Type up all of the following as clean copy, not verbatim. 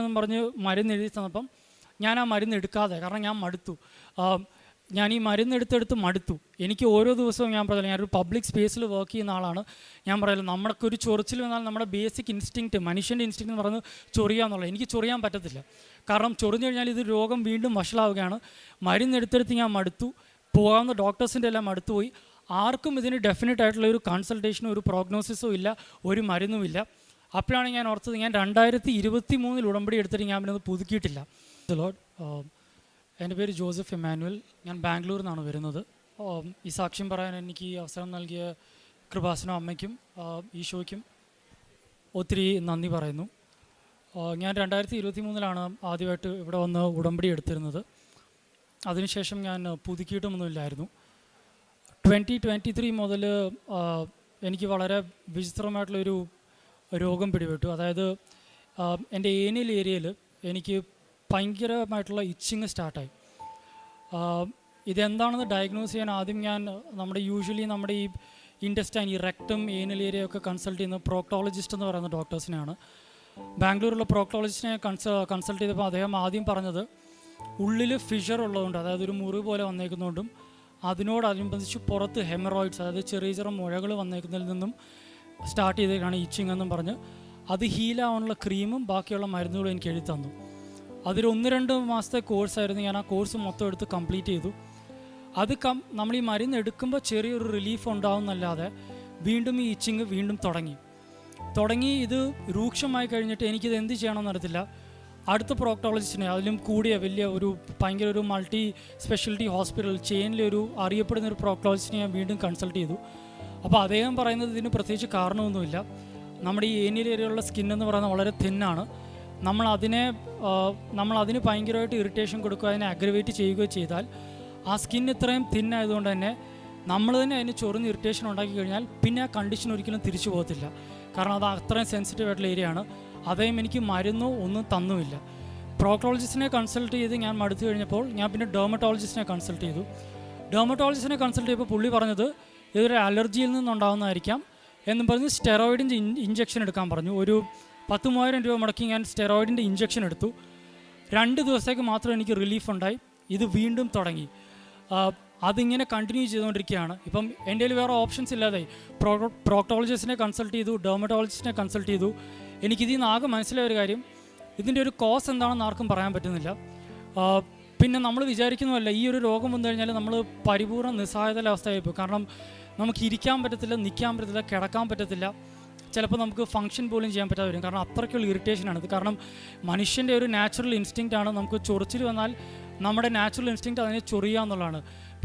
എന്നും പറഞ്ഞ് മരുന്ന് എഴുതി തന്നപ്പം ഞാൻ ആ മരുന്ന് എടുക്കാതെ, കാരണം ഞാൻ മടുത്തു. ഞാൻ ഈ മരുന്ന് എടുത്തെടുത്ത് മടുത്തു. എനിക്ക് ഓരോ ദിവസവും ഞാൻ പറഞ്ഞില്ല, ഞാനൊരു പബ്ലിക് സ്പേസിൽ വർക്ക് ചെയ്യുന്ന ആളാണ്. ഞാൻ പറയില്ല, നമ്മൾക്കൊരു ചൊറിച്ചിൽ വന്നാൽ നമ്മുടെ ബേസിക് ഇൻസ്റ്റിങ്ക്റ്റ്, മനുഷ്യൻ്റെ ഇൻസ്റ്റിങ്ക്റ്റ് എന്ന് പറയുന്നത് ചൊറിയാന്നുള്ളത്. എനിക്ക് ചൊറിയാൻ പറ്റത്തില്ല, കാരണം ചൊറിഞ്ഞു കഴിഞ്ഞാൽ ഇത് രോഗം വീണ്ടും വഷളാവുകയാണ്. മരുന്നെടുത്തെടുത്ത് ഞാൻ മടുത്തു. പോകാവുന്ന ഡോക്ടേഴ്സിൻ്റെ എല്ലാം മടുത്തുപോയി. ആർക്കും ഇതിന് ഡെഫിനറ്റ് ആയിട്ടുള്ള ഒരു കൺസൾട്ടേഷനോ ഒരു പ്രോഗ്നോസിസോ ഇല്ല, ഒരു മരുന്നുമില്ല. അപ്പോഴാണ് ഞാൻ ഓർത്തത്, ഞാൻ 2023 ഉടമ്പടി എടുത്തിട്ട് ഞാൻ പിന്നെ അത് പുതുക്കിയിട്ടില്ല. ലോർഡ്, എൻ്റെ പേര് ജോസഫ് ഇമ്മാനുവൽ. ഞാൻ ബാംഗ്ലൂരിൽ നിന്നാണ് വരുന്നത്. ഈ സാക്ഷ്യം പറയാൻ എനിക്ക് ഈ അവസരം നൽകിയ കൃപാസനം അമ്മയ്ക്കും ഈശോയ്ക്കും ഒത്തിരി നന്ദി പറയുന്നു. ഞാൻ 2023 ആദ്യമായിട്ട് ഇവിടെ വന്ന് ഉടമ്പടി എടുത്തിരുന്നത്. അതിനുശേഷം ഞാൻ പുതുക്കിയിട്ടുമൊന്നുമില്ലായിരുന്നു. 2023 മുതൽ എനിക്ക് വളരെ വിചിത്രമായിട്ടുള്ളൊരു രോഗം പിടിപെട്ടു. അതായത് എൻ്റെ ഏനിയൽ ഏരിയയിൽ എനിക്ക് ഭയങ്കരമായിട്ടുള്ള ഇച്ചിങ് സ്റ്റാർട്ടായി. ഇതെന്താണെന്ന് ഡയഗ്നോസ് ചെയ്യാൻ ആദ്യം ഞാൻ യൂഷ്വലി നമ്മുടെ ഈ ഇൻറ്റസ്റ്റൈൻ, ഈ റെക്ടം, ഏനിയൽ ഏരിയ ഒക്കെ കൺസൾട്ട് ചെയ്യുന്ന പ്രോക്ടോളജിസ്റ്റ് എന്ന് പറയുന്ന ഡോക്ടേഴ്സിനെയാണ്. ബാംഗ്ലൂരിലുള്ള പ്രോക്ടോളജിസ്റ്റിനെ കൺസൾട്ട് ചെയ്തപ്പോൾ അദ്ദേഹം ആദ്യം പറഞ്ഞത്, ഉള്ളിൽ ഫിഷർ ഉള്ളതുകൊണ്ട്, അതായത് ഒരു മുറിവ് പോലെ വന്നേക്കുന്നതുകൊണ്ടും അതിനോടനുബന്ധിച്ച് പുറത്ത് ഹെമറോയിഡ്സ്, അതായത് ചെറിയ ചെറിയ മുഴകൾ വന്നേക്കുന്നതിൽ നിന്നും സ്റ്റാർട്ട് ചെയ്തേക്കാണ് ഇച്ചിങ് എന്നും പറഞ്ഞ് അത് ഹീലാവാനുള്ള ക്രീമും ബാക്കിയുള്ള മരുന്നുകളും എനിക്ക് എഴുതി തന്നു. അതൊരു 1-2 മാസത്തെ കോഴ്സായിരുന്നു. ഞാൻ ആ കോഴ്സ് മൊത്തം എടുത്ത് കംപ്ലീറ്റ് ചെയ്തു. അത് നമ്മൾ ഈ മരുന്ന് എടുക്കുമ്പോൾ ചെറിയൊരു റിലീഫ് ഉണ്ടാവുന്നല്ലാതെ വീണ്ടും ഈ ഇച്ചിങ് വീണ്ടും തുടങ്ങി. ഇത് രൂക്ഷമായി കഴിഞ്ഞിട്ട് എനിക്കിത് എന്ത് ചെയ്യണമെന്ന് അറിയത്തില്ല. അടുത്ത പ്രോക്ടോളജിസ്റ്റിനെ, അതിലും കൂടിയ വലിയ ഭയങ്കര ഒരു മൾട്ടി സ്പെഷ്യാലിറ്റി ഹോസ്പിറ്റൽ ചെയിനിലൊരു അറിയപ്പെടുന്ന ഒരു പ്രോക്ടോളജിസ്റ്റിനെ ഞാൻ വീണ്ടും കൺസൾട്ട് ചെയ്തു. അപ്പോൾ അദ്ദേഹം പറയുന്നത് ഇതിന് പ്രത്യേകിച്ച് കാരണമൊന്നുമില്ല. നമ്മുടെ ഈ ഏനിയൽ ഏരിയയിലുള്ള സ്കിന്നെന്ന് പറയുന്നത് വളരെ തിന്നാണ്. നമ്മളതിന് ഭയങ്കരമായിട്ട് ഇറിറ്റേഷൻ കൊടുക്കുക, അതിനെ അഗ്രവേറ്റ് ചെയ്യുകയോ ചെയ്താൽ ആ സ്കിൻ ഇത്രയും തിന്നായതുകൊണ്ട് തന്നെ നമ്മൾ തന്നെ അതിന് ചൊറിഞ്ഞ് ഇറിറ്റേഷൻ ഉണ്ടാക്കി കഴിഞ്ഞാൽ പിന്നെ ആ കണ്ടീഷൻ ഒരിക്കലും തിരിച്ചു പോകത്തില്ല, കാരണം അത് അത്രയും സെൻസിറ്റീവ് ആയിട്ടുള്ള ഏരിയയാണ്. അദ്ദേഹം എനിക്ക് മരുന്നോ ഒന്നും തന്നുമില്ല. പ്രോക്ടോളജിസ്റ്റിനെ കൺസൾട്ട് ചെയ്ത് ഞാൻ മടുത്തു കഴിഞ്ഞപ്പോൾ ഞാൻ പിന്നെ ഡെർമറ്റോളജിസ്റ്റിനെ കൺസൾട്ട് ചെയ്തു. ഡെർമറ്റോളജിസ്റ്റിനെ കൺസൾട്ട് ചെയ്തപ്പോൾ പുള്ളി പറഞ്ഞത് ഇതൊരു അലർജിയിൽ നിന്നുണ്ടാകുന്നതായിരിക്കാം എന്നും പറഞ്ഞ് സ്റ്റെറോയിഡിൻ്റെ ഇഞ്ചക്ഷൻ എടുക്കാൻ പറഞ്ഞു. ഒരു 10,000 രൂപ മുടക്കി ഞാൻ സ്റ്റെറോയിഡിൻ്റെ ഇഞ്ചക്ഷൻ എടുത്തു. 2 ദിവസത്തേക്ക് മാത്രം എനിക്ക് റിലീഫ് ഉണ്ടായി. ഇത് വീണ്ടും തുടങ്ങി. അതിങ്ങനെ കണ്ടിന്യൂ ചെയ്തുകൊണ്ടിരിക്കുകയാണ്. ഇപ്പം എൻ്റെ കയ്യിൽ വേറെ ഓപ്ഷൻസ് ഇല്ലാതായി. പ്രോക്ടോളജിസ്റ്റിനെ കൺസൾട്ട് ചെയ്തു, ഡെർമറ്റോളജിസ്റ്റിനെ കൺസൾട്ട് ചെയ്തു. എനിക്കിതിൽ നിന്ന് ആകെ മനസ്സിലായ ഒരു കാര്യം, ഇതിൻ്റെ ഒരു കോസ് എന്താണെന്ന് ആർക്കും പറയാൻ പറ്റുന്നില്ല. പിന്നെ നമ്മൾ വിചാരിക്കുന്നതല്ല, ഈ ഒരു രോഗം വന്നു കഴിഞ്ഞാൽ നമ്മൾ പരിപൂർണ്ണ നിസ്സഹായതയിലെ അവസ്ഥയായിപ്പോയി. കാരണം നമുക്ക് ഇരിക്കാൻ പറ്റത്തില്ല, നിൽക്കാൻ പറ്റത്തില്ല, കിടക്കാൻ പറ്റത്തില്ല, ചിലപ്പോൾ നമുക്ക് ഫംഗ്ഷൻ പോലും ചെയ്യാൻ പറ്റാതെ വരും. കാരണം അത്രയ്ക്കുള്ള ഇറിറ്റേഷനാണ് ഇത്. കാരണം മനുഷ്യൻ്റെ ഒരു നാച്ചുറൽ ഇൻസ്റ്റിങ്ക്റ്റാണ്, നമുക്ക് ചൊറിച്ചിൽ വന്നാൽ നമ്മുടെ നാച്ചുറൽ ഇൻസ്റ്റിങ്ക്റ്റ് അതിനെ ചൊറിയുക എന്നുള്ളതാണ്.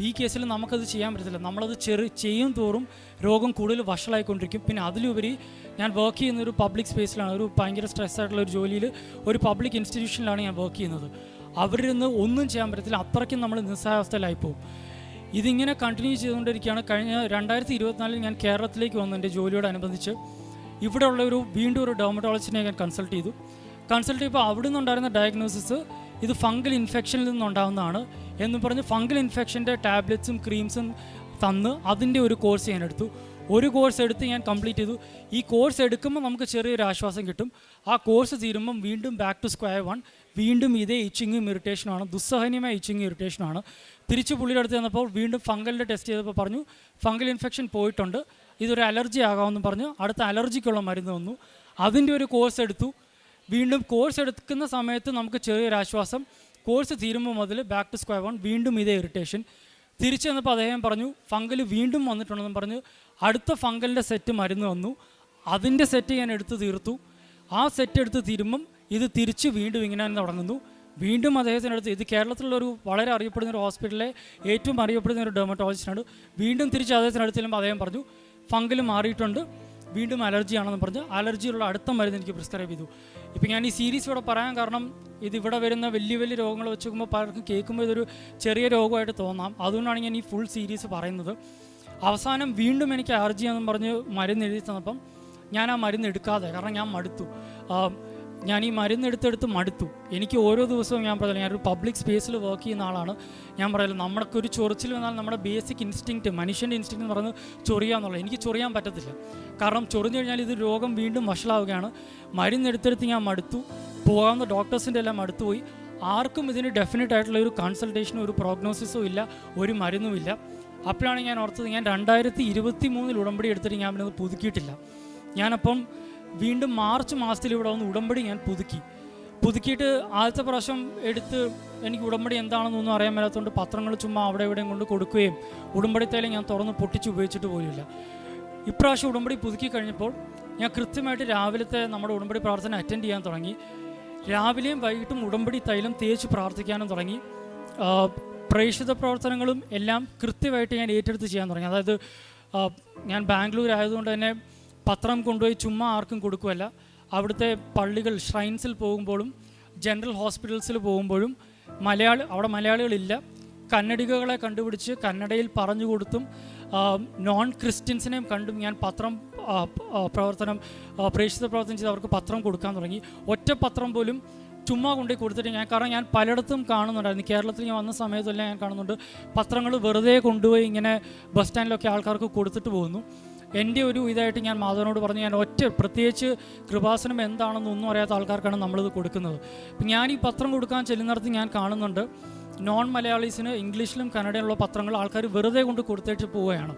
ഈ കേസിൽ നമുക്കത് ചെയ്യാൻ പറ്റത്തില്ല. നമ്മളത് ചെയ്യും തോറും രോഗം കൂടുതൽ വഷളായിക്കൊണ്ടിരിക്കും. പിന്നെ അതിലുപരി ഞാൻ വർക്ക് ചെയ്യുന്ന ഒരു പബ്ലിക് സ്പേസിലാണ്, ഒരു ഭയങ്കര സ്ട്രെസ്സായിട്ടുള്ള ഒരു ജോലിയിൽ ഒരു പബ്ലിക് ഇൻസ്റ്റിറ്റ്യൂഷനിലാണ് ഞാൻ വർക്ക് ചെയ്യുന്നത്. അവരിൽ നിന്ന് ഒന്നും ചെയ്യാൻ പറ്റത്തില്ല, അത്രയ്ക്കും നമ്മൾ നിസ്സഹായാവസ്ഥയിലായിപ്പോവും. ഇതിങ്ങനെ കണ്ടിന്യൂ ചെയ്തുകൊണ്ടിരിക്കുകയാണ്. കഴിഞ്ഞ 2024 ഞാൻ കേരളത്തിലേക്ക് വന്നു എൻ്റെ ജോലിയോടനുബന്ധിച്ച്. ഇവിടെ ഉള്ള വീണ്ടും ഒരു ഡെർമറ്റോളജിസ്റ്റിനെ ഞാൻ കൺസൾട്ട് ചെയ്തപ്പോൾ അവിടെ നിന്നുണ്ടായിരുന്ന ഡയഗ്നോസിസ് ഇത് ഫംഗൽ ഇൻഫെക്ഷനിൽ നിന്നുണ്ടാകുന്നതാണ് എന്ന് പറഞ്ഞ് ഫംഗൽ ഇൻഫെക്ഷൻ്റെ ടാബ്ലറ്റ്സും ക്രീംസും തന്ന് അതിൻ്റെ ഒരു കോഴ്സ് ഞാൻ എടുത്തു. ഒരു കോഴ്സ് എടുത്ത് ഞാൻ കംപ്ലീറ്റ് ചെയ്തു. ഈ കോഴ്സ് എടുക്കുമ്പോൾ നമുക്ക് ചെറിയൊരു ആശ്വാസം കിട്ടും. ആ കോഴ്സ് തീരുമ്പം വീണ്ടും ബാക്ക് ടു സ്ക്വയർ വൺ, വീണ്ടും ഇതേ ഇച്ചിങ്ങും ഇറിറ്റേഷനുമാണ്, ദുസ്സഹനീയമായ ഇച്ചിങ്ങും ഇറിറ്റേഷനാണ്. തിരിച്ച് പുള്ളിയുടെ അടുത്ത് ചെന്നപ്പോൾ വീണ്ടും ഫംഗലിൻ്റെ ടെസ്റ്റ് ചെയ്തപ്പോൾ പറഞ്ഞു ഫംഗൽ ഇൻഫെക്ഷൻ പോയിട്ടുണ്ട്, ഇതൊരു അലർജി ആകാമെന്ന് പറഞ്ഞു. അടുത്ത അലർജിക്കുള്ള മരുന്ന് വന്നു, അതിൻ്റെ ഒരു കോഴ്സ് എടുത്തു. വീണ്ടും കോഴ്സ് എടുക്കുന്ന സമയത്ത് നമുക്ക് ചെറിയൊരാശ്വാസം. കോഴ്സ് തീരുമ്പോൾ മുതൽ ബാക്ക് ടു സ്ക്വയർ വൺ, വീണ്ടും ഇതേ ഇറിറ്റേഷൻ. തിരിച്ചു വന്നപ്പോൾ അദ്ദേഹം പറഞ്ഞു ഫംഗൽ വീണ്ടും വന്നിട്ടുണ്ടെന്ന് പറഞ്ഞു. അടുത്ത ഫംഗലിൻ്റെ സെറ്റ് മരുന്ന് വന്നു, അതിൻ്റെ സെറ്റ് ഞാൻ എടുത്ത് തീർത്തു. ആ സെറ്റ് എടുത്ത് തീരുമ്പം ഇത് തിരിച്ച് വീണ്ടും ഇങ്ങനെ തുടങ്ങുന്നു. വീണ്ടും അദ്ദേഹത്തിനടുത്ത്, ഇത് കേരളത്തിലുള്ളൊരു വളരെ അറിയപ്പെടുന്ന ഒരു ഹോസ്പിറ്റലിലെ ഏറ്റവും അറിയപ്പെടുന്ന ഒരു ഡെർമറ്റോളജിസ്റ്റാണ്. വീണ്ടും തിരിച്ച് അദ്ദേഹത്തിനടുത്ത് ചെല്ലുമ്പോൾ അദ്ദേഹം പറഞ്ഞു ഫംഗൽ മാറിയിട്ടുണ്ട്, വീണ്ടും അലർജിയാണെന്ന് പറഞ്ഞ് അലർജിയുള്ള അടുത്ത മരുന്ന് എനിക്ക് പ്രിസ്ക്രൈബ് ചെയ്തു. ഇപ്പം ഞാൻ ഈ സീരീസ് ഇവിടെ പറയാൻ കാരണം, ഇതിവിടെ വരുന്ന വലിയ വലിയ രോഗങ്ങൾ വെച്ച് നോക്കുമ്പോൾ പലർക്കും കേൾക്കുമ്പോൾ ഇതൊരു ചെറിയ രോഗമായിട്ട് തോന്നാം. അതുകൊണ്ടാണ് ഞാൻ ഈ ഫുൾ സീരീസ് പറയുന്നത്. അവസാനം വീണ്ടും എനിക്ക് അലർജിയാണെന്ന് പറഞ്ഞ് മരുന്ന് എഴുതി തന്നപ്പം ഞാൻ ആ മരുന്ന് എടുക്കാതെ, കാരണം ഞാൻ മടുത്തു. ഞാൻ ഈ മരുന്നെടുത്തെടുത്ത് മടുത്തു. എനിക്ക് ഓരോ ദിവസവും ഞാൻ പറഞ്ഞില്ല, ഞാനൊരു പബ്ലിക് സ്പേസിൽ വർക്ക് ചെയ്യുന്ന ആളാണ്. ഞാൻ പറയില്ല, നമ്മൾക്കൊരു ചൊറിച്ചിൽ വന്നാൽ നമ്മുടെ ബേസിക് ഇൻസ്റ്റിങ്ക്റ്റ്, മനുഷ്യൻ്റെ ഇൻസ്റ്റിങ്ക്റ്റ് എന്ന് പറയുന്നത് ചൊറിയാന്നുള്ളത്. എനിക്ക് ചൊറിയാൻ പറ്റത്തില്ല. കാരണം ചൊറിഞ്ഞു കഴിഞ്ഞാൽ ഇത് രോഗം വീണ്ടും വഷളാവുകയാണ്. മരുന്നെടുത്തെടുത്ത് ഞാൻ മടുത്തു. പോകാവുന്ന ഡോക്ടേഴ്സിൻ്റെ എല്ലാം മടുത്തുപോയി. ആർക്കും ഇതിന് ഡെഫിനറ്റ് ആയിട്ടുള്ള ഒരു കൺസൾട്ടേഷനോ ഒരു പ്രോഗ്നോസിസോ ഇല്ല, ഒരു മരുന്നുമില്ല. അപ്പോഴാണ് ഞാൻ ഓർത്തത്, ഞാൻ 2023 ഉടമ്പടി എടുത്തിട്ട് ഞാൻ പിന്നെ പുതുക്കിയിട്ടില്ല. ഞാനപ്പം വീണ്ടും മാർച്ച് മാസത്തിൽ ഇവിടെ വന്ന് ഉടമ്പടി ഞാൻ പുതുക്കിയിട്ട് ആദ്യത്തെ പ്രാവശ്യം എടുത്ത് എനിക്ക് ഉടമ്പടി എന്താണെന്നൊന്നും അറിയാൻ മേലാത്തതുകൊണ്ട് പത്രങ്ങൾ ചുമ്മാ അവിടെ എവിടെയും കൊണ്ട് കൊടുക്കുകയും ഉടമ്പടി തൈലം ഞാൻ തുറന്ന് പൊട്ടിച്ച് ഉപയോഗിച്ചിട്ട് പോലുമില്ല. ഇപ്രാവശ്യം ഉടമ്പടി പുതുക്കി കഴിഞ്ഞപ്പോൾ ഞാൻ കൃത്യമായിട്ട് രാവിലത്തെ നമ്മുടെ ഉടമ്പടി പ്രാർത്ഥന അറ്റൻഡ് ചെയ്യാൻ തുടങ്ങി. രാവിലെയും വൈകിട്ടും ഉടമ്പടി തൈലം തേച്ച് പ്രാർത്ഥിക്കാനും തുടങ്ങി. പ്രേക്ഷിത പ്രവർത്തനങ്ങളും എല്ലാം കൃത്യമായിട്ട് ഞാൻ ഏറ്റെടുത്ത് ചെയ്യാൻ തുടങ്ങി. അതായത് ഞാൻ ബാംഗ്ലൂർ ആയതുകൊണ്ട് തന്നെ പത്രം കൊണ്ടുപോയി ചുമ്മാ ആർക്കും കൊടുക്കുകയല്ല. അവിടുത്തെ പള്ളികൾ, ഷ്രൈൻസിൽ പോകുമ്പോഴും ജനറൽ ഹോസ്പിറ്റൽസിൽ പോകുമ്പോഴും അവിടെ മലയാളികളില്ല, കന്നഡികളെ കണ്ടുപിടിച്ച് കന്നഡയിൽ പറഞ്ഞു കൊടുത്തും നോൺ ക്രിസ്ത്യൻസിനെയും കണ്ടും ഞാൻ പ്രേക്ഷിത പ്രവർത്തനം ചെയ്ത് അവർക്ക് പത്രം കൊടുക്കാൻ തുടങ്ങി. ഒറ്റ പത്രം പോലും ചുമ്മാ കൊണ്ടുപോയി കൊടുത്തിട്ട് കാരണം ഞാൻ പലയിടത്തും കാണുന്നുണ്ടായിരുന്നു. കേരളത്തിൽ ഞാൻ വന്ന സമയത്തെല്ലാം ഞാൻ കാണുന്നുണ്ട്, പത്രങ്ങൾ വെറുതെ കൊണ്ടുപോയി ഇങ്ങനെ ബസ് സ്റ്റാൻഡിലൊക്കെ ആൾക്കാർക്ക് കൊടുത്തിട്ട് പോകുന്നു. എൻ്റെ ഒരു ഇതായിട്ട് ഞാൻ മാധവനോട് പറഞ്ഞു, ഞാൻ പ്രത്യേകിച്ച് കൃപാസനം എന്താണെന്നൊന്നും അറിയാത്ത ആൾക്കാർക്കാണ് നമ്മളിത് കൊടുക്കുന്നത്. അപ്പം ഞാൻ ഈ പത്രം കൊടുക്കാൻ ചെല്ലുന്നിടത്ത് ഞാൻ കാണുന്നുണ്ട്, നോൺ മലയാളീസിന് ഇംഗ്ലീഷിലും കന്നഡയിലുള്ള പത്രങ്ങൾ ആൾക്കാർ വെറുതെ കൊണ്ട് കൊടുത്തേച്ച് പോവുകയാണ്.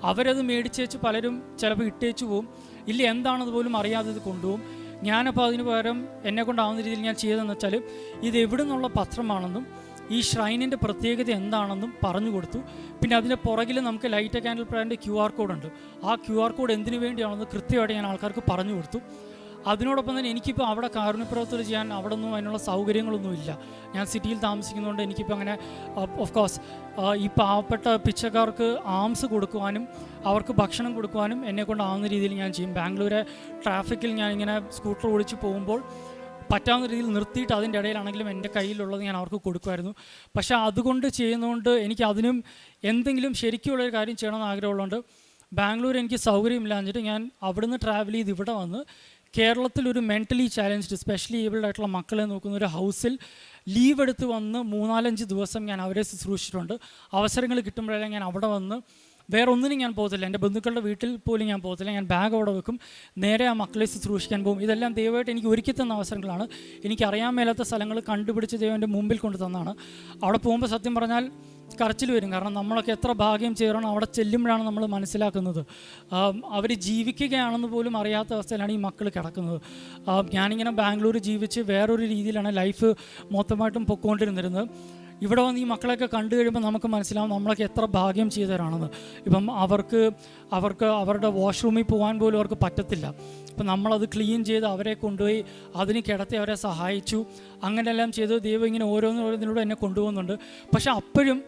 അവരത് മേടിച്ചേച്ച് പലരും ചിലപ്പോൾ ഇട്ടേച്ച് പോവും, ഇല്ല എന്താണെന്ന് പോലും അറിയാതെ ഇത് കൊണ്ടുപോകും. ഞാനപ്പോൾ അതിന് പകരം എന്നെക്കൊണ്ടാവുന്ന രീതിയിൽ ഞാൻ ചെയ്തതെന്ന് വെച്ചാൽ, ഇത് എവിടെ നിന്നുള്ള പത്രമാണെന്നും ഈ ഷ്രൈനിൻ്റെ പ്രത്യേകത എന്താണെന്നും പറഞ്ഞു കൊടുത്തു. പിന്നെ അതിൻ്റെ പുറകിൽ നമുക്ക് ലൈറ്റ് കാൻഡിൽ പ്രയറിൻ്റെ QR കോഡുണ്ട്. ആ QR കോഡ് എന്തിനു വേണ്ടിയാണെന്ന് കൃത്യമായിട്ട് ഞാൻ ആൾക്കാർക്ക് പറഞ്ഞു കൊടുത്തു. അതിനോടൊപ്പം തന്നെ എനിക്കിപ്പോൾ അവിടെ കാരുണ്യപ്രവർത്തനം ചെയ്യാൻ അവിടെ ഒന്നും അതിനുള്ള സൗകര്യങ്ങളൊന്നും ഇല്ല. ഞാൻ സിറ്റിയിൽ താമസിക്കുന്നതുകൊണ്ട് എനിക്കിപ്പോൾ അങ്ങനെ ഓഫ് കോഴ്സ് ഈ പാവപ്പെട്ട പിച്ചക്കാർക്ക് ആംസ് കൊടുക്കുവാനും അവർക്ക് ഭക്ഷണം കൊടുക്കുവാനും എന്നെക്കൊണ്ടാവുന്ന രീതിയിൽ ഞാൻ ചെയ്യും. ബാംഗ്ലൂരെ ട്രാഫിക്കിൽ ഞാനിങ്ങനെ സ്കൂട്ടർ ഓടിച്ച് പോകുമ്പോൾ പറ്റാവുന്ന രീതിയിൽ നിർത്തിയിട്ട് അതിൻ്റെ ഇടയിലാണെങ്കിലും എൻ്റെ കയ്യിലുള്ളത് ഞാൻ അവർക്ക് കൊടുക്കുമായിരുന്നു. പക്ഷേ അതുകൊണ്ട് ചെയ്യുന്നതുകൊണ്ട് എനിക്ക് അതിനും എന്തെങ്കിലും ശരിക്കുള്ളൊരു കാര്യം ചെയ്യണമെന്ന് ആഗ്രഹമുള്ളതുകൊണ്ട് ബാംഗ്ലൂർ എനിക്ക് സൗകര്യമില്ലാഞ്ഞിട്ട് ഞാൻ അവിടുന്ന് ട്രാവൽ ചെയ്ത് ഇവിടെ വന്ന് കേരളത്തിലൊരു മെൻ്റലി ചാലഞ്ച്ഡ് സ്പെഷ്യലി ഏബിൾഡ് ആയിട്ടുള്ള മക്കളെ നോക്കുന്ന ഒരു ഹൗസിൽ ലീവ് എടുത്ത് വന്ന് 3-4 ദിവസം ഞാൻ അവരെ ശുശ്രൂഷിച്ചിട്ടുണ്ട്. അവസരങ്ങൾ കിട്ടുമ്പോഴെല്ലാം ഞാൻ അവിടെ വന്ന് വേറെ ഒന്നിനും ഞാൻ പോകത്തില്ല, എൻ്റെ ബന്ധുക്കളുടെ വീട്ടിൽ പോലും ഞാൻ പോകത്തില്ല. ഞാൻ ബാഗ് അവിടെ വെക്കും, നേരെ ആ മക്കളെ ശുശ്രൂഷിക്കാൻ പോകും. ഇതെല്ലാം ദൈവമായിട്ട് എനിക്ക് ഒരുക്കി തന്ന അവസരങ്ങളാണ്. എനിക്കറിയാൻ മേലാത്ത സ്ഥലങ്ങൾ കണ്ടുപിടിച്ച് ദൈവം എൻ്റെ മുമ്പിൽ കൊണ്ട് തന്നാണ്. അവിടെ പോകുമ്പോൾ സത്യം പറഞ്ഞാൽ കരച്ചിൽ വരും. കാരണം നമ്മളൊക്കെ എത്ര ഭാഗ്യം ചെയ്യണം, അവിടെ ചെല്ലുമ്പോഴാണ് നമ്മൾ മനസ്സിലാക്കുന്നത് അവർ ജീവിക്കുകയാണെന്ന് പോലും അറിയാത്ത അവസ്ഥയിലാണ് ഈ മക്കൾ കിടക്കുന്നത്. ഞാനിങ്ങനെ ബാംഗ്ലൂർ ജീവിച്ച് വേറൊരു രീതിയിലാണ് ലൈഫ് മൊത്തമായിട്ടും പൊയ്ക്കൊണ്ടിരുന്നിരുന്നത്. ഇവിടെ വന്ന് ഈ മക്കളെയൊക്കെ കണ്ടു കഴിയുമ്പോൾ നമുക്ക് മനസ്സിലാവും നമ്മളൊക്കെ എത്ര ഭാഗ്യം ചെയ്തവരാണെന്ന്. ഇപ്പം അവർക്ക് അവരുടെ വാഷ്റൂമിൽ പോകാൻ പോലും അവർക്ക് പറ്റത്തില്ല. അപ്പം നമ്മളത് ക്ലീൻ ചെയ്ത് അവരെ കൊണ്ടുപോയി അതിന് കിടത്തി അവരെ സഹായിച്ചു. അങ്ങനെയെല്ലാം ചെയ്ത് ദൈവം ഇങ്ങനെ ഓരോന്നിലൂടെ എന്നെ കൊണ്ടുപോകുന്നുണ്ട്. പക്ഷെ അപ്പോഴും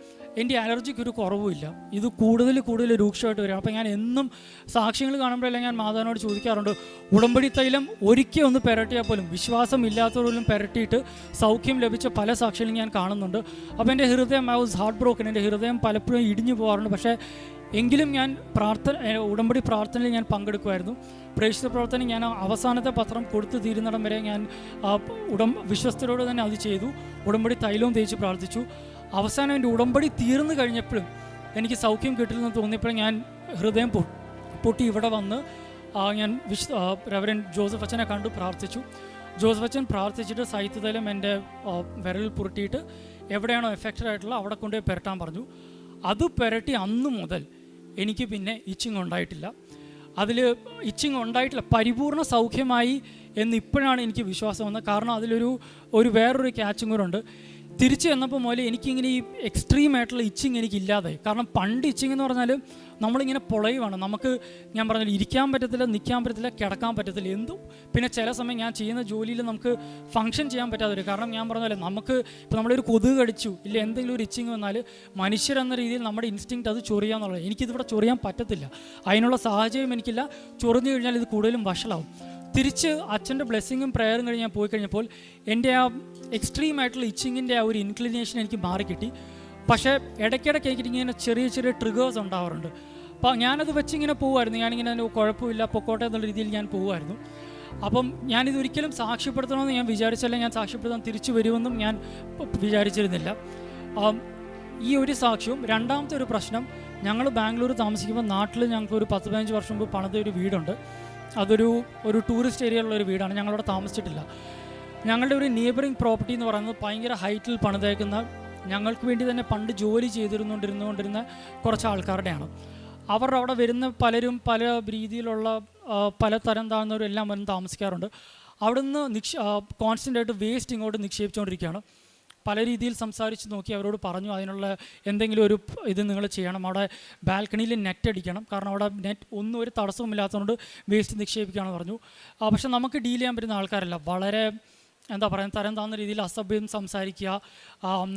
എൻ്റെ അലർജിക്ക് ഒരു കുറവുമില്ല. ഇത് കൂടുതൽ രൂക്ഷമായിട്ട് വരും. അപ്പോൾ ഞാൻ എന്നും സാക്ഷ്യങ്ങൾ കാണുമ്പോഴെല്ലാം ഞാൻ മാതാവിനോട് ചോദിക്കാറുണ്ട്, ഉടമ്പടി തൈലം ഒരിക്കൽ ഒന്ന് പെരട്ടിയാൽ പോലും വിശ്വാസം ഇല്ലാത്തവരും പെരട്ടിയിട്ട് സൗഖ്യം ലഭിച്ച പല സാക്ഷ്യങ്ങളും ഞാൻ കാണുന്നുണ്ട്. അപ്പോൾ എൻ്റെ ഹൃദയം ഹാർട്ട് ബ്രോക്കൻ, എൻ്റെ ഹൃദയം പലപ്പോഴും ഇടിഞ്ഞു പോകാറുണ്ട്. പക്ഷേ എങ്കിലും ഞാൻ ഉടമ്പടി പ്രാർത്ഥനയിൽ ഞാൻ പങ്കെടുക്കുമായിരുന്നു. പ്രേക്ഷിത പ്രവർത്തനം ഞാൻ അവസാനത്തെ പത്രം കൊടുത്തു തീരുന്നിടം വരെ ഞാൻ വിശ്വസ്തരോട് തന്നെ അത് ചെയ്തു. ഉടമ്പടി തൈലവും തേച്ച് പ്രാർത്ഥിച്ചു. അവസാനം എൻ്റെ ഉടമ്പടി തീർന്നു കഴിഞ്ഞപ്പോഴും എനിക്ക് സൗഖ്യം കിട്ടില്ലെന്ന് തോന്നിയപ്പോഴും ഞാൻ ഹൃദയം പൊട്ടി ഇവിടെ വന്ന് ഞാൻ റെവറൻഡ് ജോസഫ് അച്ഛനെ കണ്ടു പ്രാർത്ഥിച്ചു. ജോസഫ് അച്ഛൻ പ്രാർത്ഥിച്ചിട്ട് സാഹിത്യതൈലം എൻ്റെ വിരലിൽ പുരട്ടിയിട്ട് എവിടെയാണോ എഫക്റ്റഡ് ആയിട്ടുള്ള അവിടെ കൊണ്ടുപോയി പെരട്ടാൻ പറഞ്ഞു. അത് പെരട്ടി അന്ന് മുതൽ എനിക്ക് പിന്നെ ഇച്ചിങ് ഉണ്ടായിട്ടില്ല. അതിൽ ഇച്ചിങ് ഉണ്ടായിട്ടില്ല, പരിപൂർണ്ണ സൗഖ്യമായി എന്ന് ഇപ്പോഴാണ് എനിക്ക് വിശ്വാസം വന്നത്. കാരണം അതിലൊരു വേറൊരു ക്യാച്ചും കൂടെ ഉണ്ട്. തിരിച്ച് ചെന്നപ്പോൾ മുതൽ എനിക്കിങ്ങനെ ഈ എക്സ്ട്രീം ആയിട്ടുള്ള ഇച്ചിങ് എനിക്കില്ലാതായി. കാരണം പണ്ട് ഇച്ചിങ് എന്ന് പറഞ്ഞാൽ നമ്മളിങ്ങനെ പൊളയുവാണ്, നമുക്ക് ഞാൻ പറഞ്ഞാൽ ഇരിക്കാൻ പറ്റത്തില്ല, നിൽക്കാൻ പറ്റത്തില്ല, കിടക്കാൻ പറ്റത്തില്ല, എന്തും. പിന്നെ ചില സമയം ഞാൻ ചെയ്യുന്ന ജോലിയിൽ നമുക്ക് ഫങ്ഷൻ ചെയ്യാൻ പറ്റാതെ വരും. കാരണം ഞാൻ പറഞ്ഞാൽ നമുക്ക് ഇപ്പോൾ നമ്മളൊരു കൊതുക് കടിച്ചു ഇല്ല എന്തെങ്കിലും ഒരു ഇച്ചിങ് വന്നാൽ മനുഷ്യരെന്ന രീതിയിൽ നമ്മുടെ ഇൻസ്റ്റിങ്ക്റ്റ് അത് ചൊറിയാന്നുള്ളത്. എനിക്കിതിവിടെ ചൊറിയാൻ പറ്റത്തില്ല, അതിനുള്ള സാഹചര്യം എനിക്കില്ല. ചൊറിഞ്ഞു കഴിഞ്ഞാൽ ഇത് കൂടുതലും വഷളാവും. തിരിച്ച് അച്ഛൻ്റെ ബ്ലെസ്സിങ്ങും പ്രയറും കഴിഞ്ഞ് ഞാൻ പോയി കഴിഞ്ഞപ്പോൾ എൻ്റെ ആ എക്സ്ട്രീം ആയിട്ടുള്ള ഇച്ചിങ്ങിൻ്റെ ആ ഒരു ഇൻക്ലിനേഷൻ എനിക്ക് മാറിക്കിട്ടി. പക്ഷേ ഇടയ്ക്കിടയ്ക്ക് എനിക്കിങ്ങനെ ചെറിയ ട്രിഗേഴ്സ് ഉണ്ടാവാറുണ്ട്. അപ്പോൾ ഞാനത് വെച്ചിങ്ങനെ പോകുമായിരുന്നു. ഞാനിങ്ങനെ കുഴപ്പമില്ല പൊക്കോട്ടെ എന്നുള്ള രീതിയിൽ ഞാൻ പോകുമായിരുന്നു. അപ്പം ഞാനിതൊരിക്കലും സാക്ഷ്യപ്പെടുത്തണമെന്ന് ഞാൻ വിചാരിച്ചല്ല, ഞാൻ സാക്ഷ്യപ്പെടുത്താൻ തിരിച്ചു വരുമെന്നും ഞാൻ വിചാരിച്ചിരുന്നില്ല. ഈ ഒരു സാക്ഷ്യവും. രണ്ടാമത്തെ ഒരു പ്രശ്നം, ഞങ്ങൾ ബാംഗ്ലൂർ താമസിക്കുമ്പോൾ നാട്ടിൽ ഞങ്ങൾക്ക് ഒരു 10-15 വർഷം മുമ്പ് പണിത ഒരു വീടുണ്ട്. അതൊരു ടൂറിസ്റ്റ് ഏരിയയിലുള്ള ഒരു വീടാണ്, ഞങ്ങളവിടെ താമസിച്ചിട്ടില്ല. ഞങ്ങളുടെ ഒരു നെയ്ബറിങ് പ്രോപ്പർട്ടി എന്ന് പറയുന്നത് ഭയങ്കര ഹൈറ്റിൽ പണിതേക്കുന്ന, ഞങ്ങൾക്ക് വേണ്ടി തന്നെ പണ്ട് ജോലി ചെയ്തിരുന്നുകൊണ്ടിരുന്ന കുറച്ച് ആൾക്കാരുടെയാണ്. അവരുടെ അവിടെ വരുന്ന പലരും പല രീതിയിലുള്ള പല തരം താഴ്ന്നവരും എല്ലാം വന്ന് താമസിക്കാറുണ്ട്. അവിടുന്ന് കോൺസ്റ്റൻ്റായിട്ട് വേസ്റ്റ് ഇങ്ങോട്ട് നിക്ഷേപിച്ചുകൊണ്ടിരിക്കുകയാണ്. പല രീതിയിൽ സംസാരിച്ച് നോക്കി അവരോട് പറഞ്ഞു അതിനുള്ള എന്തെങ്കിലും ഒരു ഇത് നിങ്ങൾ ചെയ്യണം, അവിടെ ബാൽക്കണിയിൽ നെറ്റ് അടിക്കണം, കാരണം അവിടെ ഒന്നും ഒരു തടസ്സവുമില്ലാത്തതുകൊണ്ട് വേസ്റ്റ് നിക്ഷേപിക്കുകയാണെന്ന് പറഞ്ഞു. പക്ഷെ നമുക്ക് ഡീൽ ചെയ്യാൻ പറ്റുന്ന ആൾക്കാരല്ല, വളരെ എന്താ പറയുക, തരം താഴ്ന്ന രീതിയിൽ അസഭ്യം സംസാരിക്കുക,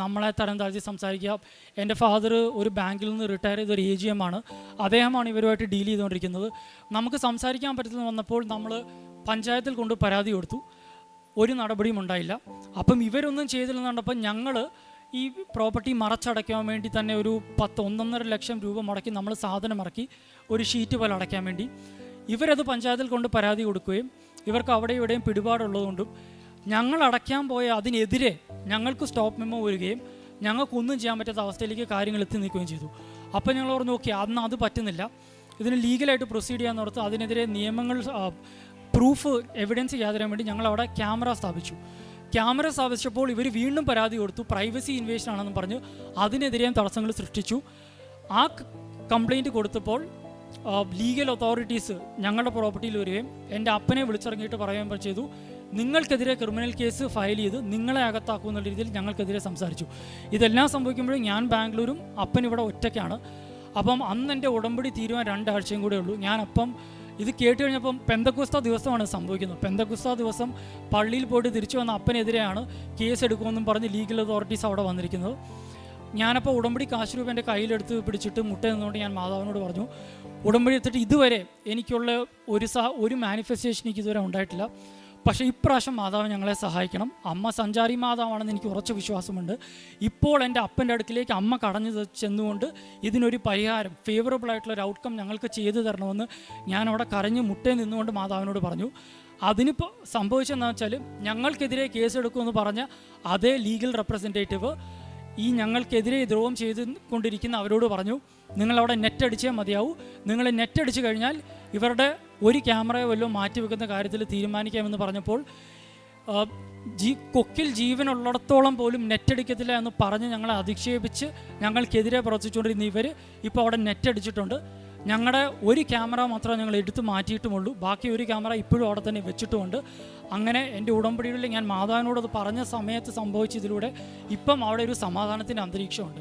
നമ്മളെ തരം താഴ്ത്തി സംസാരിക്കുക. എൻ്റെ ഫാദർ ഒരു ബാങ്കിൽ നിന്ന് റിട്ടയർ ചെയ്ത ഒരു AGM ആണ്, അദ്ദേഹമാണ് ഇവരുമായിട്ട് ഡീൽ ചെയ്തുകൊണ്ടിരിക്കുന്നത്. നമുക്ക് സംസാരിക്കാൻ പറ്റുന്ന വന്നപ്പോൾ നമ്മൾ പഞ്ചായത്തിൽ കൊണ്ട് പരാതി കൊടുത്തു, ഒരു നടപടിയും ഉണ്ടായില്ല. അപ്പം ഇവരൊന്നും ചെയ്തില്ലെന്ന് കണ്ടപ്പോൾ ഞങ്ങൾ ഈ പ്രോപ്പർട്ടി മറച്ചടയ്ക്കാൻ വേണ്ടി തന്നെ ഒരു 1.5 ലക്ഷം രൂപ മുടക്കി നമ്മൾ സാധനം ഇറക്കി ഒരു ഷീറ്റ് പോലെ അടയ്ക്കാൻ വേണ്ടി. ഇവരത് പഞ്ചായത്തിൽ കൊണ്ട് പരാതി കൊടുക്കുകയും ഇവർക്ക് അവിടെ ഇവിടെയും പിടിപാടുള്ളതുകൊണ്ടും ഞങ്ങൾ അടയ്ക്കാൻ പോയ അതിനെതിരെ ഞങ്ങൾക്ക് സ്റ്റോപ്പ് മെമ്മോ വരികയും ഞങ്ങൾക്കൊന്നും ചെയ്യാൻ പറ്റാത്ത അവസ്ഥയിലേക്ക് കാര്യങ്ങൾ എത്തി നിൽക്കുകയും ചെയ്തു. അപ്പോൾ ഞങ്ങൾ പറഞ്ഞു, നോക്കി അന്ന് അത് പറ്റുന്നില്ല, ഇതിന് ലീഗലായിട്ട് പ്രൊസീഡ് ചെയ്യാൻ ഓർത്ത് അതിനെതിരെ നിയമങ്ങൾ പ്രൂഫ് എവിഡൻസ് ചെയ്യാതിരാൻ വേണ്ടി ഞങ്ങളവിടെ ക്യാമറ സ്ഥാപിച്ചപ്പോൾ ഇവർ വീണ്ടും പരാതി കൊടുത്തു, പ്രൈവസി ഇൻവേഷൻ ആണെന്ന് പറഞ്ഞ് അതിനെതിരെയും തടസ്സങ്ങൾ സൃഷ്ടിച്ചു. ആ കംപ്ലയിൻറ്റ് കൊടുത്തപ്പോൾ ലീഗൽ അതോറിറ്റീസ് ഞങ്ങളുടെ പ്രോപ്പർട്ടിയിൽ വരികയും എൻ്റെ അപ്പനെ വിളിച്ചിറങ്ങിയിട്ട് പറയുമ്പോൾ ചെയ്തു, നിങ്ങൾക്കെതിരെ ക്രിമിനൽ കേസ് ഫയൽ ചെയ്ത് നിങ്ങളെ അകത്താക്കുമെന്നുള്ള രീതിയിൽ ഞങ്ങൾക്കെതിരെ സംസാരിച്ചു. ഇതെല്ലാം സംഭവിക്കുമ്പോഴും ഞാൻ ബാംഗ്ലൂരും അപ്പൻ ഇവിടെ ഒറ്റയ്ക്കാണ്. അപ്പം അന്ന് എൻ്റെ ഉടമ്പടി തീരുവാൻ 2 ആഴ്ചയും കൂടെ ഉള്ളൂ. ഞാനപ്പം ഇത് കേട്ട് കഴിഞ്ഞപ്പം പെന്തക്കുസ്ത ദിവസമാണ് സംഭവിക്കുന്നത്. പെന്തക്കുസ്ത ദിവസം പള്ളിയിൽ പോയിട്ട് തിരിച്ചു വന്ന അപ്പനെതിരെയാണ് കേസ് എടുക്കുമെന്നും പറഞ്ഞ് ലീഗൽ അതോറിറ്റീസ് അവിടെ വന്നിരിക്കുന്നത്. ഞാനപ്പോൾ ഉടമ്പടി കാശ് രൂപ എൻ്റെ കയ്യിലെടുത്ത് പിടിച്ചിട്ട് മുട്ട നിന്നുകൊണ്ട് ഞാൻ മാതാവിനോട് പറഞ്ഞു, ഉടമ്പടി എടുത്തിട്ട് ഇതുവരെ എനിക്കുള്ള ഒരു മാനിഫെസ്റ്റേഷൻ എനിക്ക് ഇതുവരെ ഉണ്ടായിട്ടില്ല, പക്ഷേ ഇപ്രാവശ്യം മാതാവ് ഞങ്ങളെ സഹായിക്കണം. അമ്മ സഞ്ചാരി മാതാവാണെന്ന് എനിക്ക് ഉറച്ച വിശ്വാസമുണ്ട്. ഇപ്പോൾ എൻ്റെ അപ്പൻ്റെ അടുക്കിലേക്ക് അമ്മ കടഞ്ഞു ചെന്നുകൊണ്ട് ഇതിനൊരു പരിഹാരം, ഫേവറബിൾ ആയിട്ടുള്ളൊരു ഔട്ട്കം ഞങ്ങൾക്ക് ചെയ്തു തരണമെന്ന് ഞാൻ അവിടെ കരഞ്ഞ് മുട്ടേ നിന്നുകൊണ്ട് മാതാവിനോട് പറഞ്ഞു. അതിനിപ്പോൾ സംഭവിച്ചതെന്ന് വെച്ചാൽ ഞങ്ങൾക്കെതിരെ കേസെടുക്കുമെന്ന് പറഞ്ഞ അതേ ലീഗൽ റെപ്രസെൻറ്റേറ്റീവ് ഈ ഞങ്ങൾക്കെതിരെ ദ്രോഹം ചെയ്തുകൊണ്ടിരിക്കുന്ന അവരോട് പറഞ്ഞു, നിങ്ങളവിടെ നെറ്റ് അടിച്ചേ മതിയാവൂ, നിങ്ങൾ നെറ്റ് അടിച്ചു കഴിഞ്ഞാൽ ഇവരുടെ ഒരു ക്യാമറയോ വല്ലതും മാറ്റിവെക്കുന്ന കാര്യത്തിൽ തീരുമാനിക്കാമെന്ന് പറഞ്ഞപ്പോൾ കൊക്കിൽ ജീവനുള്ളിടത്തോളം പോലും നെറ്റ് അടിക്കത്തില്ല എന്ന് പറഞ്ഞ് ഞങ്ങളെ അധിക്ഷേപിച്ച് ഞങ്ങൾക്കെതിരെ പ്രവർത്തിച്ചുകൊണ്ടിരുന്ന ഇവർ ഇപ്പോൾ അവിടെ നെറ്റ് അടിച്ചിട്ടുണ്ട്. ഞങ്ങളുടെ ഒരു ക്യാമറ മാത്രമേ ഞങ്ങൾ എടുത്ത് മാറ്റിയിട്ടുമുള്ളൂ, ബാക്കി ഒരു ക്യാമറ ഇപ്പോഴും അവിടെ തന്നെ വെച്ചിട്ടുമുണ്ട്. അങ്ങനെ എൻ്റെ ഉടമ്പടികളിൽ ഞാൻ മാതാവിനോടത് പറഞ്ഞ സമയത്ത് സംഭവിച്ചതിലൂടെ ഇപ്പം അവിടെ ഒരു സമാധാനത്തിൻ്റെ അന്തരീക്ഷമുണ്ട്.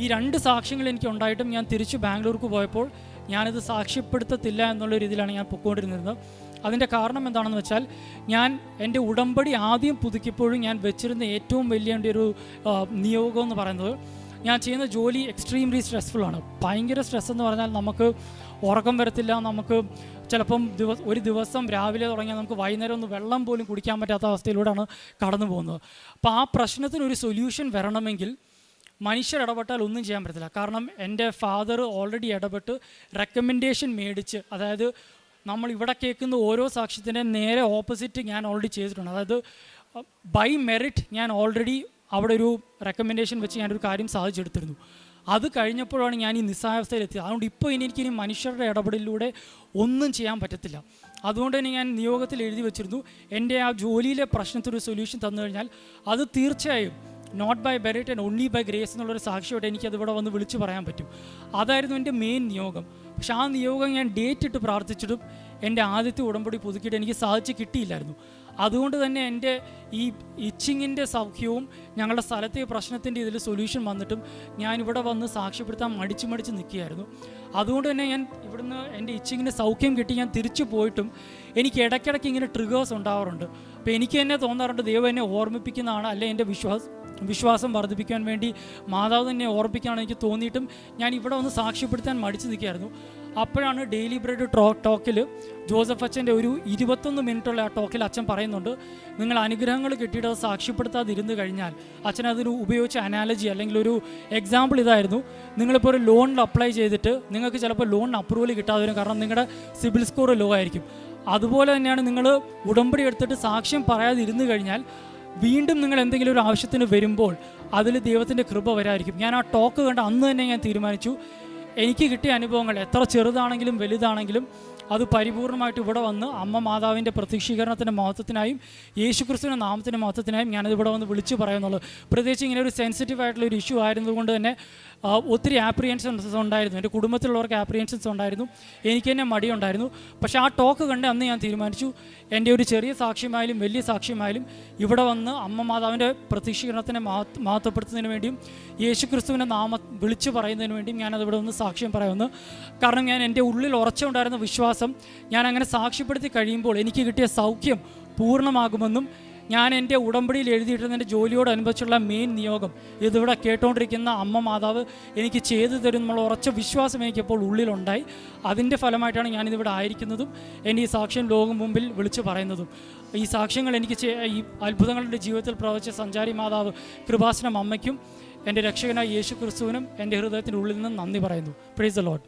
ഈ 2 സാക്ഷ്യങ്ങൾ എനിക്ക് ഉണ്ടായിട്ടും ഞാൻ തിരിച്ച് ബാംഗ്ലൂർക്ക് പോയപ്പോൾ ഞാനിത് സാക്ഷ്യപ്പെടുത്തത്തില്ല എന്നുള്ള രീതിയിലാണ് ഞാൻ പൊയ്ക്കൊണ്ടിരുന്നത്. അതിൻ്റെ കാരണം എന്താണെന്ന് വെച്ചാൽ, ഞാൻ എൻ്റെ ഉടമ്പടി ആദ്യം പുതുക്കിയപ്പോഴും ഞാൻ വെച്ചിരുന്ന ഏറ്റവും വലിയ എൻ്റെ ഒരു നിയോഗം എന്ന് പറയുന്നത്, ഞാൻ ചെയ്യുന്ന ജോലി എക്സ്ട്രീംലി സ്ട്രെസ്ഫുള്ളാണ്. ഭയങ്കര സ്ട്രെസ് എന്ന് പറഞ്ഞാൽ നമുക്ക് ഉറക്കം വരത്തില്ല, നമുക്ക് ചിലപ്പം ഒരു ദിവസം രാവിലെ തുടങ്ങിയാൽ നമുക്ക് വൈകുന്നേരം ഒന്ന് വെള്ളം പോലും കുടിക്കാൻ പറ്റാത്ത അവസ്ഥയിലൂടെയാണ് കടന്നു പോകുന്നത്. അപ്പോൾ ആ പ്രശ്നത്തിനൊരു സൊല്യൂഷൻ വരണമെങ്കിൽ മനുഷ്യർ ഇടപെട്ടാൽ ഒന്നും ചെയ്യാൻ പറ്റത്തില്ല. കാരണം എൻ്റെ ഫാദർ ഓൾറെഡി ഇടപെട്ട് റെക്കമെൻഡേഷൻ മേടിച്ച്, അതായത് നമ്മൾ ഇവിടെ കേൾക്കുന്ന ഓരോ സാക്ഷ്യത്തിൻ്റെ നേരെ ഓപ്പോസിറ്റ് ഞാൻ ഓൾറെഡി ചെയ്തിട്ടുണ്ട്. അതായത് ബൈ മെറിറ്റ് ഞാൻ ഓൾറെഡി അവിടെ ഒരു റെക്കമെൻഡേഷൻ വെച്ച് ഞാനൊരു കാര്യം സാധിച്ചെടുത്തിരുന്നു. അത് കഴിഞ്ഞപ്പോഴാണ് ഞാൻ ഈ നിസ്സായാവസ്ഥയിലെത്തിയത്. അതുകൊണ്ട് ഇപ്പോൾ എനിക്കിനി മനുഷ്യരുടെ ഇടപെടലിലൂടെ ഒന്നും ചെയ്യാൻ പറ്റത്തില്ല. അതുകൊണ്ട് തന്നെ ഞാൻ നിയോഗത്തിൽ എഴുതി വെച്ചിരുന്നു, എൻ്റെ ആ ജോലിയിലെ പ്രശ്നത്തിനൊരു സൊല്യൂഷൻ തന്നു കഴിഞ്ഞാൽ അത് തീർച്ചയായും not by merit and only by grace എന്നുള്ളൊരു സാക്ഷ്യമായിട്ട് എനിക്കതിവിടെ വന്ന് വിളിച്ച് പറയാൻ പറ്റും. അതായിരുന്നു എൻ്റെ മെയിൻ നിയോഗം. പക്ഷെ ആ നിയോഗം ഞാൻ ഡേറ്റ് ഇട്ട് പ്രാർത്ഥിച്ചിട്ടും എൻ്റെ ആദ്യത്തെ ഉടമ്പടി പുതുക്കിയിട്ട് എനിക്ക് സാധിച്ച് കിട്ടിയില്ലായിരുന്നു. അതുകൊണ്ട് തന്നെ എൻ്റെ ഈ ഇച്ചിങ്ങിൻ്റെ സൗഖ്യവും ഞങ്ങളുടെ സ്ഥലത്തെ പ്രശ്നത്തിൻ്റെ ഇതിൽ സൊല്യൂഷൻ വന്നിട്ടും ഞാനിവിടെ വന്ന് സാക്ഷ്യപ്പെടുത്താൻ മടിച്ച് നിൽക്കുകയായിരുന്നു. അതുകൊണ്ട് തന്നെ ഞാൻ ഇവിടുന്ന് എൻ്റെ ഇച്ചിങ്ങിൻ്റെ സൗഖ്യം കിട്ടി ഞാൻ തിരിച്ചു പോയിട്ടും എനിക്ക് ഇടയ്ക്കിടയ്ക്ക് ഇങ്ങനെ ട്രിഗേഴ്സ് ഉണ്ടാവാറുണ്ട്. അപ്പോൾ എനിക്ക് തന്നെ തോന്നാറുണ്ട് ദൈവം എന്നെ ഓർമ്മിപ്പിക്കുന്നതാണ്, അല്ലെ എൻ്റെ വിശ്വാസം വർദ്ധിപ്പിക്കാൻ വേണ്ടി മാതാവ് തന്നെ ഓർമ്മിപ്പിക്കുകയാണ് എനിക്ക് തോന്നിയിട്ടും ഞാൻ ഇവിടെ വന്ന് സാക്ഷ്യപ്പെടുത്താൻ മടിച്ച് നിൽക്കുകയായിരുന്നു. അപ്പോഴാണ് ഡെയിലി ബ്രെഡ് ടോക്കിൽ ജോസഫ് അച്ഛൻ്റെ ഒരു 21 മിനിറ്റുള്ള ആ ടോക്കിൽ അച്ഛൻ പറയുന്നുണ്ട്, നിങ്ങൾ അനുഗ്രഹങ്ങൾ കിട്ടിയിട്ട് അത് സാക്ഷ്യപ്പെടുത്താതിരുന്ന് കഴിഞ്ഞാൽ, അച്ഛൻ അതിന് ഉപയോഗിച്ച അനാലജി അല്ലെങ്കിൽ ഒരു എക്സാമ്പിൾ ഇതായിരുന്നു, നിങ്ങളിപ്പോൾ ഒരു ലോണിൽ അപ്ലൈ ചെയ്തിട്ട് നിങ്ങൾക്ക് ചിലപ്പോൾ ലോണിന് അപ്രൂവൽ കിട്ടാതെ വരും, കാരണം നിങ്ങളുടെ സിബിൽ സ്കോർ ലോ ആയിരിക്കും. അതുപോലെ തന്നെയാണ് നിങ്ങൾ ഉടമ്പടി എടുത്തിട്ട് സാക്ഷ്യം പറയാതിരുന്നു കഴിഞ്ഞാൽ വീണ്ടും നിങ്ങൾ എന്തെങ്കിലും ഒരു ആവശ്യത്തിന് വരുമ്പോൾ അതിൽ ദൈവത്തിൻ്റെ കൃപ വരായിരിക്കും. ഞാൻ ആ ടോക്ക് കണ്ട അന്ന് തന്നെ ഞാൻ തീരുമാനിച്ചു, എനിക്ക് കിട്ടിയ അനുഭവങ്ങൾ എത്ര ചെറുതാണെങ്കിലും വലുതാണെങ്കിലും അത് പരിപൂർണമായിട്ട് ഇവിടെ വന്ന് അമ്മ മാതാവിൻ്റെ പ്രത്യക്ഷീകരണത്തിൻ്റെ മഹത്വത്തിനായും യേശുക്രിസ്തുവിൻ്റെ നാമത്തിൻ്റെ മഹത്വത്തിനായും ഞാനത് ഇവിടെ വന്ന് വിളിച്ചു പറയുന്നുള്ളൂ. പ്രത്യേകിച്ച് ഇങ്ങനെ ഒരു സെൻസിറ്റീവ് ആയിട്ടുള്ള ഒരു ഇഷ്യൂ ആയിരുന്നതുകൊണ്ട് തന്നെ ഒത്തിരി ആപ്രിയൻഷൻസ് ഉണ്ടായിരുന്നു. എൻ്റെ കുടുംബത്തിലുള്ളവർക്ക് ആപ്രിയൻഷൻസ് ഉണ്ടായിരുന്നു, എനിക്ക് തന്നെ മടിയുണ്ടായിരുന്നു. പക്ഷേ ആ ടോക്ക് കണ്ട് അന്ന് ഞാൻ തീരുമാനിച്ചു, എൻ്റെ ഒരു ചെറിയ സാക്ഷ്യമായാലും വലിയ സാക്ഷ്യമായാലും ഇവിടെ വന്ന് അമ്മ മാതാവിൻ്റെ പ്രത്യക്ഷീകരണത്തിനെ മഹത്വപ്പെടുത്തുന്നതിന് വേണ്ടിയും യേശുക്രിസ്തുവിൻ്റെ നാമം വിളിച്ചു പറയുന്നതിന് വേണ്ടിയും ഞാനത് ഇവിടെ വന്ന് സാക്ഷ്യം പറയുന്നു. കാരണം ഞാൻ എൻ്റെ ഉള്ളിൽ ഉറച്ചുണ്ടായിരുന്ന വിശ്വാസം ഞാൻ അങ്ങനെ സാക്ഷ്യപ്പെടുത്തി കഴിയുമ്പോൾ എനിക്ക് കിട്ടിയ സൗഖ്യം പൂർണ്ണമാകുമെന്നും ഞാൻ എൻ്റെ ഉടമ്പടിയിൽ എഴുതിയിട്ടിരുന്ന എൻ്റെ ജോലിയോടനുബന്ധിച്ചുള്ള മെയിൻ നിയോഗം ഇതിവിടെ കേട്ടുകൊണ്ടിരിക്കുന്ന അമ്മ മാതാവ് എനിക്ക് ചെയ്തു തരും എന്നുള്ള ഉറച്ച വിശ്വാസം എനിക്കിപ്പോൾ ഉള്ളിലുണ്ടായി. അതിൻ്റെ ഫലമായിട്ടാണ് ഞാനിതിവിടെ ആയിരിക്കുന്നതും എൻ്റെ ഈ സാക്ഷ്യം ലോകം മുമ്പിൽ വിളിച്ചു പറയുന്നതും. ഈ സാക്ഷ്യങ്ങൾ എനിക്ക് ഈ അത്ഭുതങ്ങളുടെ ജീവിതത്തിൽ പ്രവർത്തിച്ച സഞ്ചാരി മാതാവ് കൃപാസനം അമ്മയ്ക്കും എൻ്റെ രക്ഷകനായ യേശു ക്രിസ്തുവിനും എൻ്റെ ഹൃദയത്തിൻ്റെ ഉള്ളിൽ നിന്ന് നന്ദി പറയുന്നു. Praise the Lord.